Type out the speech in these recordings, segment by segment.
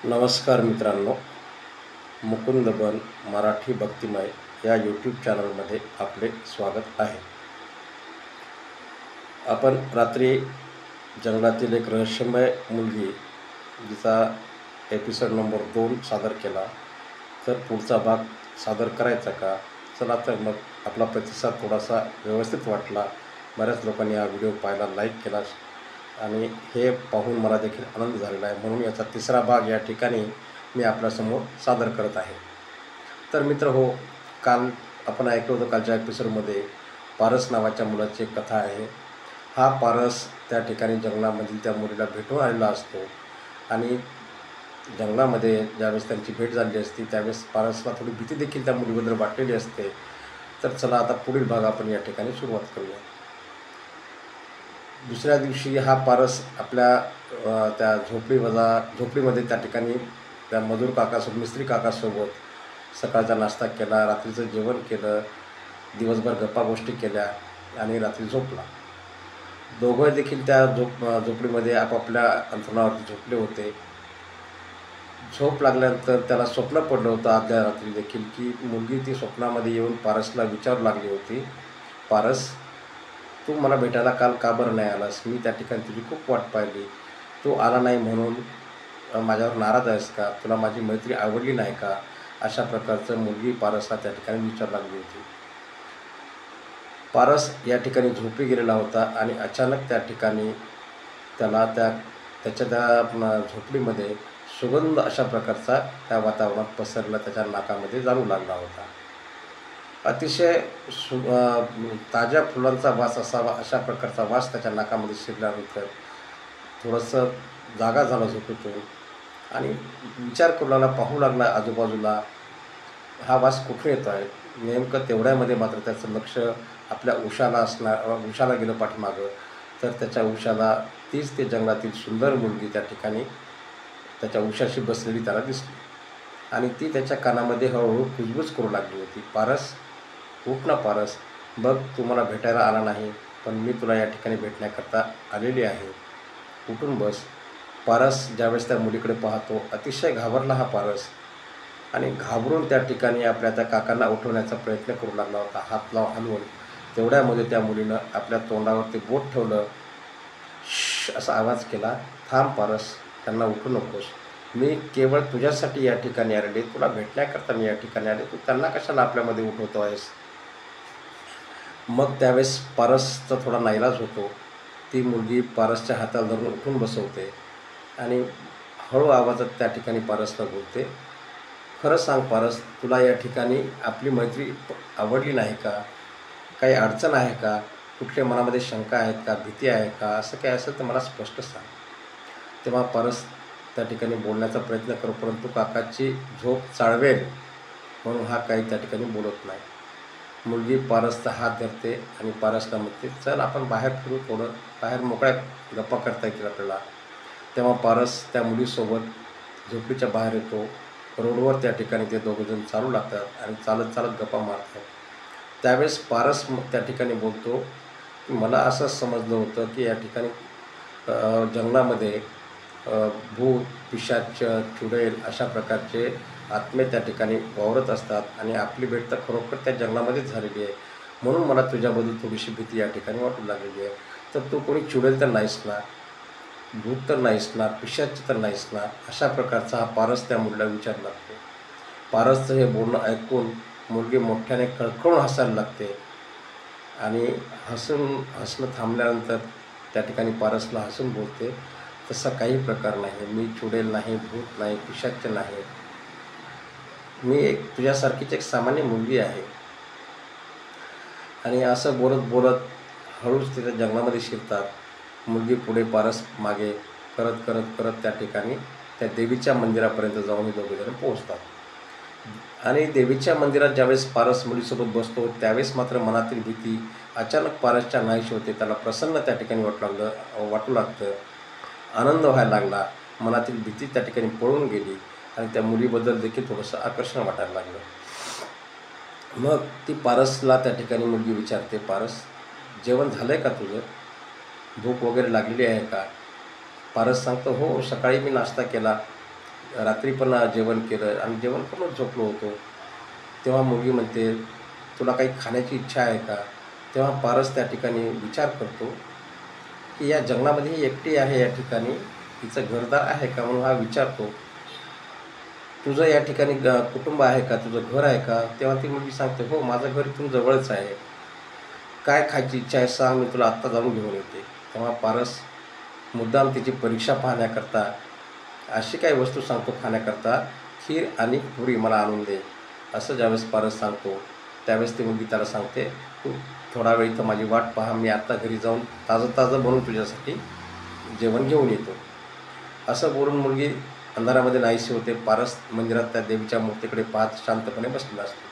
नमस्कार मित्रांनो, मुकुंद बन मराठी भक्तिमय या यूट्यूब चॅनलमध्ये आपले स्वागत आहे. आपण रात्री जंगलातील एक रहस्यमय मुलगी जिचा एपिसोड नंबर 2 सादर केला, तर पुढचा भाग सादर करायचा का? चला तर मग आपला प्रतिसाद थोडासा व्यवस्थित वाटला. बऱ्याच लोकांनी हा व्हिडिओ पाहायला, लाईक केला आणि हे पाहून मला देखील आनंद झालेला आहे. म्हणून याचा तिसरा भाग या ठिकाणी मी आपल्यासमोर सादर करत आहे. तर मित्र हो, काल आपण ऐकलं होतं कालच्या एपिसोडमध्ये पारस नावाच्या मुलाची एक कथा आहे. हा पारस त्या ठिकाणी जंगलामधील त्या मुलीला भेटून आलेला असतो आणि जंगलामध्ये ज्यावेळेस त्यांची भेट झाली असती त्यावेळेस पारसला थोडी भीती देखील त्या मुलीबद्दल वाटलेली असते. तर चला आता पुढील भाग आपण या ठिकाणी सुरुवात करूया. दुसऱ्या दिवशी हा पारस आपल्या त्या झोपडीमध्ये त्या ठिकाणी त्या मजूर काकासोबत, मिस्त्री काकासोबत सकाळचा नाश्ता केला, रात्रीचं जेवण केलं, दिवसभर गप्पा गोष्टी केल्या आणि रात्री झोपला. दोघं देखील त्या झोपडीमध्ये आपापल्या अंथरुणावरती झोपले होते. झोप लागल्यानंतर त्याला स्वप्न पडलं होतं आदल्या रात्री देखील की मुलगी ती स्वप्नामध्ये येऊन पारसला विचारू लागली होती, पारस, तू मला भेटायला काल का बरं नाही आलास? मी त्या ठिकाणी तुझी खूप वाट पाहिली. तू आला नाही म्हणून माझ्यावर नाराज आहेस का? तुला माझी मैत्री आवडली नाही का? अशा प्रकारचं मुलगी पारसला त्या ठिकाणी विचारू लागली होती. पारस या ठिकाणी झोपी गेलेला होता आणि अचानक त्या ठिकाणी त्याला त्याच्या झोपडीमध्ये सुगंध अशा प्रकारचा त्या वातावरणात पसरला, त्याच्या नाकामध्ये जाणू लागला होता. अतिशय ताज्या फुलांचा वास असावा अशा प्रकारचा वास त्याच्या नाकामध्ये शिरल्यानंतर थोडंसं जागा झाला झोपेतून आणि विचार करू लागला, पाहू लागला आजूबाजूला, हा वास कुठून येतो आहे. नेमकं तेवढ्यामध्ये मात्र त्याचं लक्ष आपल्या उशाला गेलं पाठीमागं. तर त्याच्या उशाला तीच ते जंगलातील सुंदर मुलगी त्या ठिकाणी त्याच्या उशाशी बसलेली त्याला दिसली आणि ती त्याच्या कानामध्ये हळूहळू कुजबूज करू लागली होती. पारस, उठ ना पारस, बघ तू मला भेटायला आला नाही, पण मी तुला या ठिकाणी भेटण्याकरता आलेली आहे, उठून बस. पारस ज्यावेळेस त्या मुलीकडे पाहतो, अतिशय घाबरला हा पारस आणि घाबरून त्या ठिकाणी आपल्या त्या काकांना उठवण्याचा प्रयत्न करू लागला होता, हात लाव हलवून. तेवढ्यामध्ये त्या मुलीनं आपल्या तोंडावर ते बोट ठेवलं, श असा आवाज केला, थांब पारस, त्यांना उठू नकोस, मी केवळ तुझ्यासाठी या ठिकाणी आलेले, तुला भेटण्याकरता मी या ठिकाणी आले, तू त्यांना कशाला आपल्यामध्ये उठवतो आहेस? मग त्यावेळेस पारसचा थोडा नाईलाज होतो. ती मुलगी पारसच्या हाताला धरून उठून बसवते आणि हळू आवाजात त्या ठिकाणी पारसला बोलते, खरं सांग पारस, तुला या ठिकाणी आपली मैत्री आवडली नाही का? काही अडचण आहे का? कुठल्या मनामध्ये शंका आहेत का? भीती आहे का? असं काही असेल तर मला स्पष्ट सांग. तेव्हा पारस त्या ठिकाणी बोलण्याचा प्रयत्न करू, परंतु काकाची झोप चाळवेल म्हणून हा काही त्या ठिकाणी बोलत नाही. मुलगी पारसचा हात धरते आणि पारसला म्हणते, चल आपण बाहेर फिरू, थोडं बाहेर मोकळ्या गप्पा करता येतील आपल्याला. तेव्हा पारस त्या मुलीसोबत झोपडीच्या बाहेर येतो. रोडवर त्या ठिकाणी ते दोघंजण चालू लागतात आणि चालत चालत गप्पा मारतात. त्यावेळेस पारस त्या ठिकाणी बोलतो की मला असं समजलं होतं की या ठिकाणी जंगलामध्ये भूत, पिशाच, चुडेल अशा प्रकारचे आत्मे त्या ठिकाणी वावरत असतात आणि आपली भेट तर खरोखर त्या जंगलामध्येच झालेली आहे. म्हणून मला तुझ्याबद्दल थोडीशी भीती या ठिकाणी वाटू लागलेली आहे. तर तू कोणी चुडेल तर नाहीस ना, भूत तर नाहीस ना, पिशाच तर नाहीस ना? अशा प्रकारचा हा पारस त्या मुलीला विचारू लागतो. पारसचं हे बोलणं ऐकून मुलगी मोठ्याने खळखळून हसायला लागते आणि हसणं थांबल्यानंतर त्या ठिकाणी पारसला हसून बोलते, तसा काही प्रकार नाही, मी चुडेल नाही, भूत नाही, पिशाच नाही, मी तुझ्यासारखीच एक सामान्य मुलगी आहे. आणि असं बोलत बोलत हळूच तिथे जंगलामध्ये शिरतात. मुलगी पुढे, पारस मागे, करत करत करत त्या ठिकाणी त्या देवीच्या मंदिरापर्यंत जाऊन हे दोघेजण पोहोचतात. आणि देवीच्या मंदिरात ज्यावेळेस पारस मुलीसोबत बसतो त्यावेळेस मात्र मनातील भीती अचानक पारसच्या नाहीशी होते. त्याला प्रसन्न त्या ठिकाणी वाटू लागतं, आनंद व्हायला लागला, मनातील भीती त्या ठिकाणी पळून गेली आणि त्या मुलीबद्दल देखील थोडंसं आकर्षण वाटायला लागलं. मग ती पारसला त्या ठिकाणी मुलगी विचारते, पारस, जेवण झालं आहे का तुझं? भूक वगैरे लागलेली आहे का? पारस सांगतो, हो, सकाळी मी नाश्ता केला, रात्री पण जेवण केलं आणि जेवण करूनच झोपलो होतो. तेव्हा मुलगी म्हणते, तुला काही खाण्याची इच्छा आहे का? तेव्हा पारस त्या ठिकाणी विचार करतो, की या जंगलामध्ये ही एकटी आहे या ठिकाणी, तिचं घरदार आहे का? म्हणून हा विचारतो. तुझं या ठिकाणी कुटुंब आहे का? तुझं घर आहे का? तेव्हा ती मुलगी सांगते, हो माझं घर इथून जवळच आहे. काय खायची इच्छा आहे सांग, मी तुला आत्ता जाऊन घेऊन येते. तेव्हा पारस मुद्दाम तिची परीक्षा पाहण्याकरता अशी काही वस्तू सांगतो खाण्याकरता, खीर आणि पुरी मला आणून दे. असं ज्यावेळेस पारस सांगतो, त्यावेळेस ती मुलगी त्याला सांगते, तू थोडा वेळ इथं माझी वाट पहा, मी आत्ता घरी जाऊन ताजं ताजं बनवून तुझ्यासाठी जेवण घेऊन येतो. असं बोलून मुलगी अंधारामध्ये नाहीशी होते. पारस मंदिरात त्या देवीच्या मूर्तीकडे पाहत शांतपणे बसलेला असतो.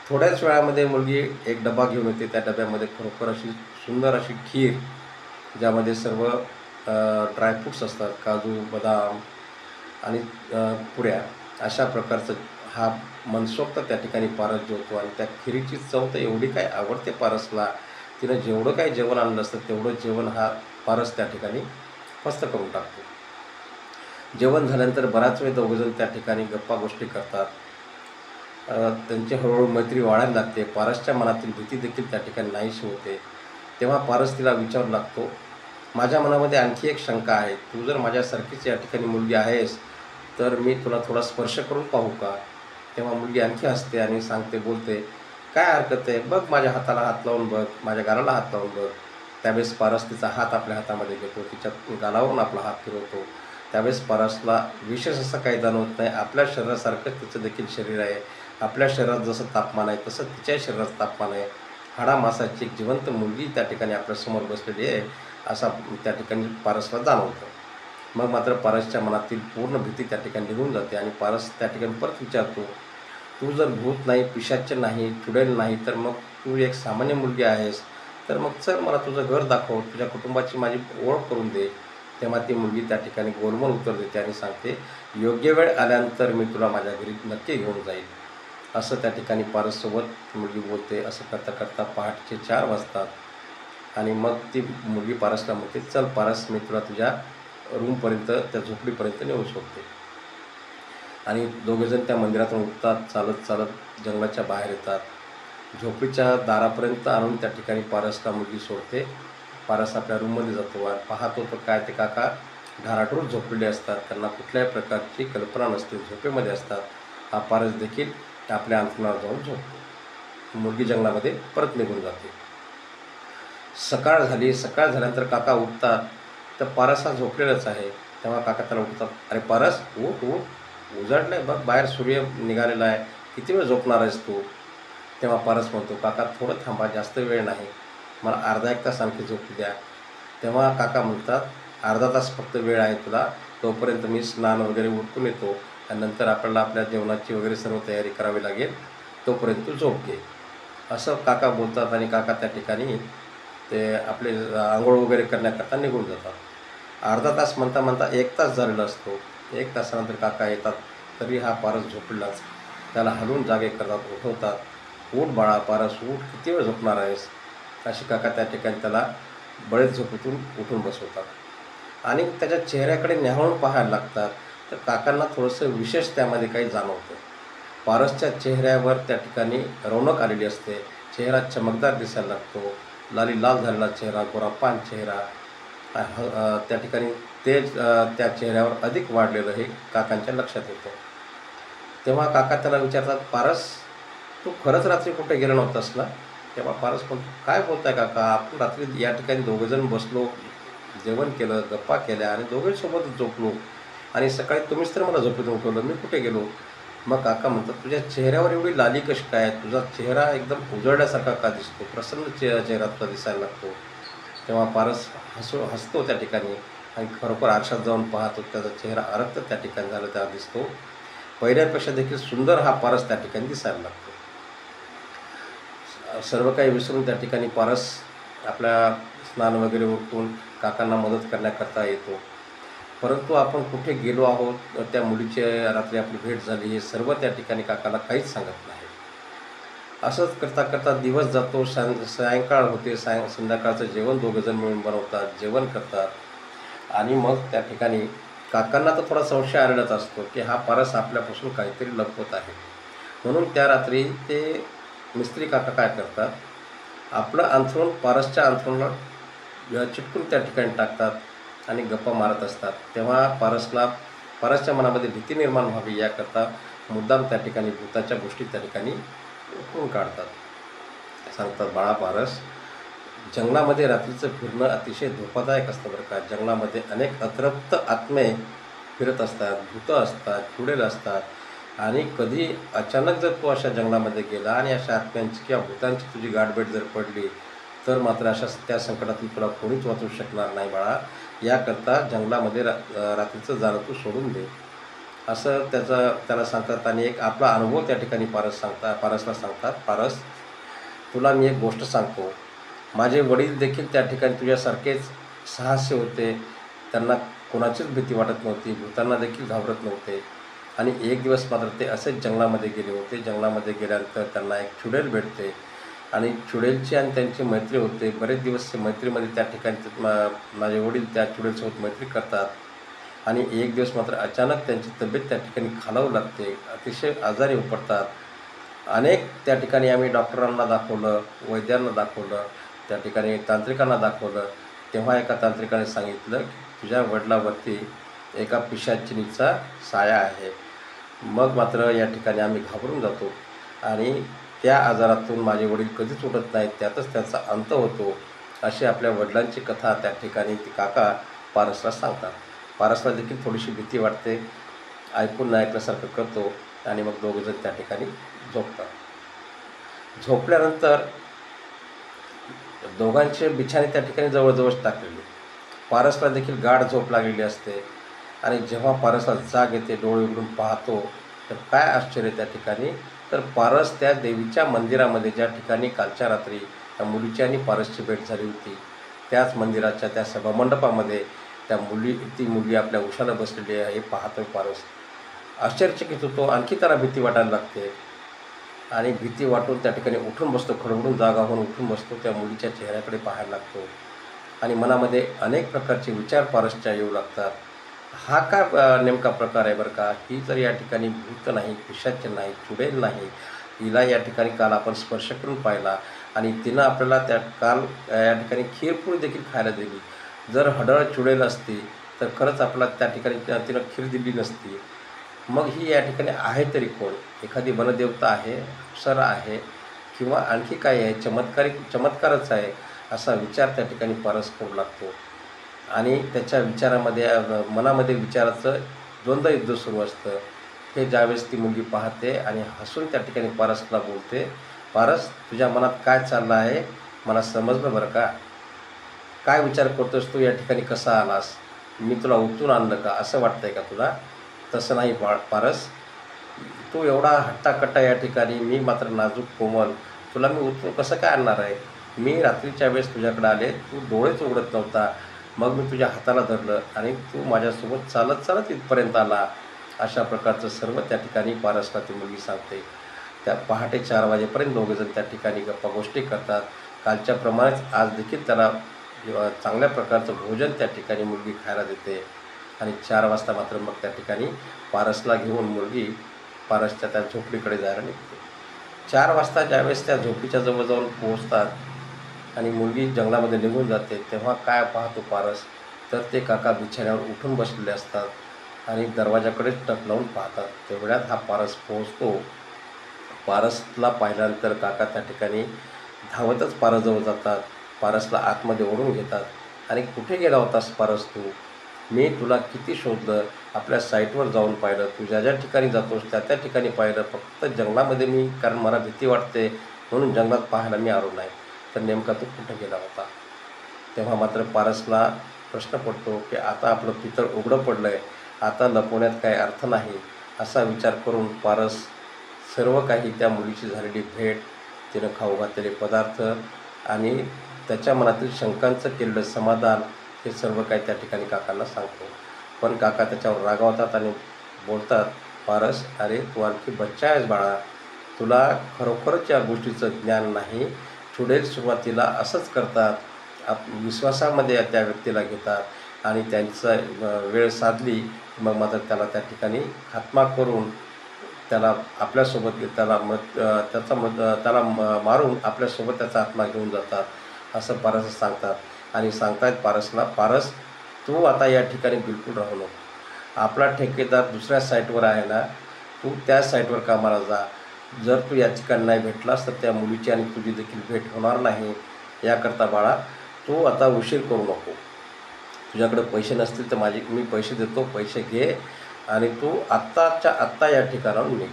थोड्याच वेळामध्ये मुलगी एक डबा घेऊन येते. त्या डब्यामध्ये खरोखर अशी सुंदर अशी खीर, ज्यामध्ये सर्व ड्रायफ्रूट्स असतात, काजू, बदाम आणि पुऱ्या, अशा प्रकारचं हा मनसोक्त त्या ठिकाणी पारस जेवतो. आणि त्या खिरीची चव तर एवढी काय आवडते पारसला, तिनं जेवढं काही जेवण आणलं असतं तेवढं जेवण हा पारस त्या ठिकाणी मस्त करून टाकतो. जेवण झाल्यानंतर बराच वेळ दोघंजण त्या ठिकाणी गप्पा गोष्टी करतात. त्यांची हळूहळू मैत्री वाढायला लागते. पारसच्या मनातील भीती देखील त्या ठिकाणी नाहीशी होते. तेव्हा पारस तिला विचारू लागतो, माझ्या मनामध्ये आणखी एक शंका आहे. तू जर माझ्यासारखीच या ठिकाणी मुलगी आहेस, तर मी तुला थोडा स्पर्श करून पाहू का? तेव्हा मुलगी आणखी हसते आणि सांगते, बोलते, काय हरकत आहे, बघ माझ्या हाताला हात लावून बघ, माझ्या गालाला हात लावून बघ. त्यावेळेस पारस तिचा हात आपल्या हातामध्ये घेतो, तिच्या गालावरून आपला हात फिरवतो. त्यावेळेस पारसला विशेष असं काही जाणवत नाही. आपल्या शरीरासारखंच तिचं देखील शरीर आहे. आपल्या शरीरात जसं तापमान आहे तसं तिच्या शरीराचं तापमान आहे. हाडामासाची एक जिवंत मुलगी त्या ठिकाणी आपल्यासमोर बसलेली आहे, असा त्या ठिकाणी पारसला जाणवतं. मग मात्र पारसच्या मनातील पूर्ण भीती त्या ठिकाणी निघून जाते आणि पारस त्या ठिकाणी परत विचारतो, तू जर भूत नाही, पिशाच्य नाही, चुडेल नाही, तर मग तू एक सामान्य मुलगी आहेस, तर मग चल मला तुझं घर दाखव, तुझ्या कुटुंबाची माझी ओळख करून दे. तेव्हा ती मुलगी त्या ठिकाणी गोलमोल उत्तर देते आणि सांगते, योग्य वेळ आल्यानंतर मी तुला माझ्या घरी नक्की घेऊन जाईल. असं त्या ठिकाणी पारससोबत मुलगी बोलते. असं करता करता पहाटेचे 4 वाजतात आणि मग ती मुलगी पारसला म्हणते, चल पारस, मी तुला तुझ्या रूमपर्यंत, त्या झोपडीपर्यंत नेऊन सोडते. आणि दोघेजण त्या मंदिरातून उठतात, चालत चालत जंगलाच्या बाहेर येतात. झोपडीच्या दारापर्यंत आणून त्या ठिकाणी पारसला मुलगी सोडते. पारस आपल्या रूममध्ये जातो आणि पाहतो तर काय, ते काका ढाराढूर झोपलेले असतात. त्यांना कुठल्याही प्रकारची कल्पना नसते, झोपेमध्ये असतात. हा पारस देखील आपल्या अंथरुणावर जाऊन झोपतो. मुलगी जंगलामध्ये परत निघून जाते. सकाळ झाली. सकाळ झाल्यानंतर काका उठतात, तर पारस हा झोपलेलाच आहे. तेव्हा काका त्याला उठतात, अरे पारस, उठ उठ, उजाडलं आहे बघ, बाहेर सूर्य निघालेला आहे, किती वेळ झोपणार आहेस तू? तेव्हा पारस म्हणतो, काका थोडं थांबा, जास्त वेळ नाही, मला अर्धा एक तास आणखी झोपू द्या. तेव्हा काका म्हणतात, अर्धा तास फक्त वेळ आहे तुला, तोपर्यंत मी स्नान वगैरे उरकून येतो आणि नंतर आपल्याला आपल्या जेवणाची वगैरे सर्व तयारी करावी लागेल, तोपर्यंत तू झोप घे. असं काका बोलतात आणि काका त्या ठिकाणी ते आपले आंघोळ वगैरे करण्याकरता निघून जातात. अर्धा तास म्हणता म्हणता 1 तास झालेला असतो. 1 तासानंतर काका येतात, तरी हा पारस झोपलेलाच. त्याला हलवून जागे करतात, उठवतात. उठ बाळा पारस, उठ, किती वेळ झोपणार आहेस? अशी काका त्या ठिकाणी त्याला बळेच झोपेतून उठून बसवतात आणि त्याच्या चेहऱ्याकडे न्याहाळून पाहायला लागतात. तर काकांना थोडंसं विशेष त्यामध्ये काही जाणवतं. पारसच्या चेहऱ्यावर त्या ठिकाणी रौनक आलेली असते. चेहरा चमकदार दिसायला लागतो. लाली लाल झालेला चेहरा, गोरापान चेहरा, त्या ठिकाणी तेज त्या चेहऱ्यावर अधिक वाढलेलं हे काकांच्या लक्षात येतं. तेव्हा काका त्याला विचारतात, पारस, तू खरंच रात्री कुठे गेला नव्हतास ना? तेव्हा पारस म्हणतो, काय बोलताय काका, आपण रात्री या ठिकाणी दोघंजण बसलो, जेवण केलं, गप्पा केल्या आणि दोघेसोबतच झोपलो आणि सकाळी तुम्हीच तर मला झोपेतून उठवलं, मी कुठे गेलो? मग काका म्हणतात, तुझ्या चेहऱ्यावर एवढी लाली कशी काय? तुझा चेहरा एकदम उजळल्यासारखा का दिसतो? प्रसन्न चेहरा तुला दिसायला लागतो. तेव्हा पारस हसतो त्या ठिकाणी आणि खरोखर आरशात जाऊन पाहतो, त्याचा चेहरा अरक्त त्या ठिकाणी झाला त्या दिसतो. पहिल्यापेक्षा देखील सुंदर हा पारस त्या ठिकाणी दिसायला लागतो. सर्व काही विसरून त्या ठिकाणी पारस आपल्या स्नान वगैरे उरकून काकांना मदत करण्याकरता येतो. परंतु आपण कुठे गेलो आहोत, त्या मुलीची रात्री आपली भेट झाली, हे सर्व त्या ठिकाणी काकाला काहीच सांगत नाही. असंच करता करता दिवस जातो. सायंकाळ होते. संध्याकाळचं जेवण दोघंजण मिळून बनवतात, जेवण करतात आणि मग त्या ठिकाणी काकांना तर थोडा संशय आलेलाच असतो की हा पारस आपल्यापासून काहीतरी लपवत आहे. म्हणून त्या रात्री ते मिस्त्री काका काय करतात, आपलं अंथरूण पारसच्या अंथरुणाला चिटकून त्या ठिकाणी टाकतात आणि गप्पा मारत असतात. तेव्हा पारसच्या मनामध्ये भीती निर्माण व्हावी याकरता मुद्दाम त्या ठिकाणी भूताच्या गोष्टी त्या ठिकाणी उकरून काढतात. सांगतात, बाळा पारस, जंगलामध्ये रात्रीचं फिरणं अतिशय धोकादायक असतं बरं का. जंगलामध्ये अनेक अतृप्त आत्मे फिरत असतात, भूतं असतात, चुडेल असतात आणि कधी अचानक जर तू अशा जंगलामध्ये गेला आणि अशा आत्म्यांची किंवा भूतांची तुझी गाठभेट जर पडली तर मात्र त्या संकटातून तुला कोणीच वाचवू शकणार नाही बाळा. याकरता जंगलामध्ये रात्रीचं जाणं तू सोडून दे, असं त्याला सांगतात. आणि एक आपला अनुभव त्या ठिकाणी पारसला सांगतात. पारस, तुला मी एक गोष्ट सांगतो. माझे वडील देखील त्या ठिकाणी तुझ्यासारखेच साहसी होते. त्यांना कोणाचीच भीती वाटत नव्हती, भूतांना देखील घाबरत नव्हते. आणि एक दिवस मात्र ते असेच जंगलामध्ये गेले होते. जंगलामध्ये गेल्यानंतर त्यांना एक चुडेल भेटते आणि चुडेलची आणि त्यांची मैत्री होते. बरेच दिवस मैत्रीमध्ये त्या ठिकाणी माझे वडील त्या चुडेलसोबत मैत्री करतात. आणि एक दिवस मात्र अचानक त्यांची तब्येत त्या ठिकाणी खालावू लागते, अतिशय आजारी पडतात. अनेक त्या ठिकाणी आम्ही डॉक्टरांना दाखवलं, वैद्यांना दाखवलं, त्या ठिकाणी तांत्रिकांना दाखवलं. तेव्हा एका तांत्रिकाने सांगितलं की तुझ्या वडिलांवरती एका पिशाचिनीचा साया आहे. मग मात्र या ठिकाणी आम्ही घाबरून जातो आणि त्या आजारातून माझे वडील कधीच उठत नाहीत, त्यातच त्यांचा अंत होतो. अशी आपल्या वडिलांची कथा त्या ठिकाणी ती काका पारसला सांगतात. पारसला देखील थोडीशी भीती वाटते, ऐकून न ऐकल्यासारखं करतो आणि मग दोघंजण त्या ठिकाणी झोपतात. झोपल्यानंतर दोघांचे बिछाने त्या ठिकाणी जवळजवळच टाकलेले. पारसला देखील गाढ झोप लागलेली असते आणि जेव्हा पारसला जाग येते, डोळे उघडून पाहतो तर काय आश्चर्य त्या ठिकाणी. तर पारस त्या देवीच्या मंदिरामध्ये, ज्या ठिकाणी कालच्या रात्री त्या मुलीची आणि पारसची भेट झाली होती, त्याच मंदिराच्या त्या सभामंडपामध्ये ती मुलगी आपल्या उशाला बसलेली आहे. पाहतोय पारस, आश्चर्यचकित होतो. आणखी त्याला भीती वाटायला लागते आणि भीती वाटून त्या ठिकाणी उठून बसतो, खडबडून जागा होऊन उठून बसतो. त्या मुलीच्या चेहऱ्याकडे पाहायला लागतो आणि मनामध्ये अनेक प्रकारचे विचार पारसच्या येऊ लागतात. हा काय नेमका प्रकार आहे बरं का. ही जर या ठिकाणी भूत नाही, पिशाच नाही, चुडेल नाही, हिला या ठिकाणी काल आपण स्पर्श करून पाहिला आणि तिनं आपल्याला काल या ठिकाणी खीरपोळी देखील खायला दिली. जर हडळ चुडेल असती तर खरंच आपल्याला त्या ठिकाणी तिनं खीर दिली नसती. मग ही या ठिकाणी आहे तरी कोण? एखादी वनदेवता आहे, अप्सरा आहे किंवा आणखी काय आहे, चमत्कारच आहे, असा विचार त्या ठिकाणी पारस करू लागतो. आणि त्याच्या मनामध्ये विचाराचं द्वंद्व युद्ध सुरू असतं. हे ज्यावेळेस ती मुलगी पाहते आणि हसून त्या ठिकाणी पारसला बोलते, पारस, तुझ्या मनात काय चाललं आहे मला समजलं बरं का. काय विचार करतोस तू, या ठिकाणी कसा आलास, मी तुला उचलून आणलं का, असं वाटतंय का तुला? तसं नाही पारस, तू एवढा हट्टाकट्टा या ठिकाणी, मी मात्र नाजूक कोमल, तुला मी उचलून कसं काय आणणार आहे. मी रात्रीच्या वेळेस तुझ्याकडे आले, तू डोळेच उघडत नव्हता, मग मी तुझ्या हाताला धरलं आणि तू माझ्यासोबत चालत चालत इथपर्यंत आला. अशा प्रकारचं सर्व त्या ठिकाणी पारसला ती मुलगी सांगते. त्या पहाटे 4 वाजेपर्यंत दोघेजण त्या ठिकाणी गप्पा गोष्टी करतात. कालच्याप्रमाणेच आज देखील त्याला चांगल्या प्रकारचं भोजन त्या ठिकाणी मुलगी खायला देते आणि 4 वाजता मात्र मग त्या ठिकाणी पारसला घेऊन मुलगी पारसच्या त्या झोपडीकडे जायला निघते. 4 वाजता ज्यावेळेस त्या झोपडीच्या जवळ जाऊन पोहोचतात आणि मुलगी जंगलामध्ये निघून जाते, तेव्हा काय पाहतो पारस, तर ते काका बिछाण्यावर उठून बसलेले असतात आणि दरवाजाकडेच टक लावून पाहतात. तेवढ्यात हा पारस पोहोचतो. पारसला पाहिल्यानंतर काका त्या ठिकाणी धावतच पारसजवळ जातात, पारसला आतमध्ये ओढून घेतात आणि कुठे गेला होतास पारस तू, मी तुला किती शोधलं, आपल्या साईटवर जाऊन पाहिलं, तू ज्या ज्या ठिकाणी जातोस त्या त्या ठिकाणी पाहिलं, फक्त जंगलामध्ये मी, कारण मला भीती वाटते म्हणून जंगलात पाहायला मी आलो नाही, तर नेमका तू कुठे गेला होता. तेव्हा मात्र पारसला प्रश्न पडतो की आता आपलं पितळ उघडं पडलं आहे, आता लपवण्यात काही अर्थ नाही. असा विचार करून पारस सर्व काही, त्या मुलीची झालेली भेट, तिनं खाऊ घातलेले पदार्थ आणि त्याच्या मनातील शंकांचं केलेलं समाधान, हे सर्व काही त्या ठिकाणी काकांना सांगतो. पण काका त्याच्यावर रागावतात आणि बोलतात, पारस, अरे तू आणखी बच्चा आहेस बाळा, तुला खरोखरच या गोष्टीचं ज्ञान नाही. चुडेल सुरुवातीला असंच करतात, विश्वासामध्ये त्या व्यक्तीला घेतात आणि त्यांचा वेळ साधली मग मात्र त्याला त्या ठिकाणी हातमाग करून त्याला आपल्यासोबत त्याला मारून आपल्यासोबत त्याचा आत्मा घेऊन जातात असं पारस सांगतात आणि सांगतायत पारसला, पारस तू आता या ठिकाणी बिलकुल राहू नको. आपला ठेकेदार दुसऱ्या साईटवर आहे ना, तू त्या साईटवर कामाला जा. जर तू या ठिकाणी नाही भेटलास तर त्या मुलीची आणि तुझी देखील भेट होणार नाही. याकरता बाळा तू आता उशीर करू नको. तुझ्याकडे पैसे नसतील तर मी पैसे देतो, पैसे घे आणि तू आत्ताच्या आत्ता या ठिकाणाहून निघ.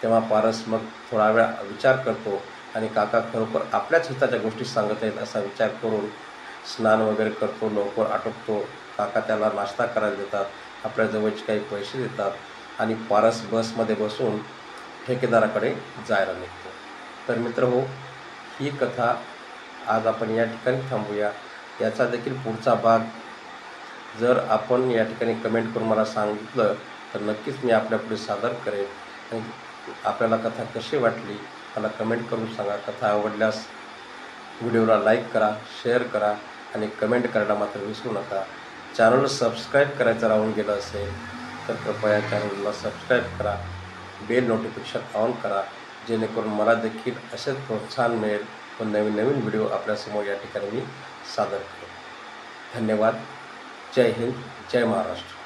तेव्हा पारस मग थोडा वेळ विचार करतो आणि काका खरोखर आपल्याच हिताच्या गोष्टी सांगत आहेत असा विचार करून स्नान वगैरे करतो, लवकर आटोपतो. काका त्याला नाश्ता करायला देतात, आपल्या जवळचे काही पैसे देतात आणि पारस बसमध्ये बसून ठेकेदाराकडे जायला निघतो. तर मित्रहो, ही कथा आज आपण या ठिकाणी थांबूया. याचा देखील पुढचा भाग जर आपण या ठिकाणी कमेंट करून मला सांगितलं तर नक्कीच मी आपल्यापुढे सादर करेन. आणि आपल्याला कथा कशी वाटली मला कमेंट करून सांगा. कथा आवडल्यास व्हिडिओला लाईक करा, शेअर करा आणि कमेंट करायला मात्र विसरू नका. चॅनल सबस्क्राईब करायचं राहून गेलं असेल तर कृपया चॅनलला सबस्क्राईब करा, बेल नोटिफिकेशन ऑन करा, जेणेकरून मला देखील असेच प्रोत्साहन मिळेल व नवीन नवीन व्हिडिओ आपल्यासमोर या ठिकाणी मी सादर करेन. धन्यवाद. जय हिंद, जय महाराष्ट्र.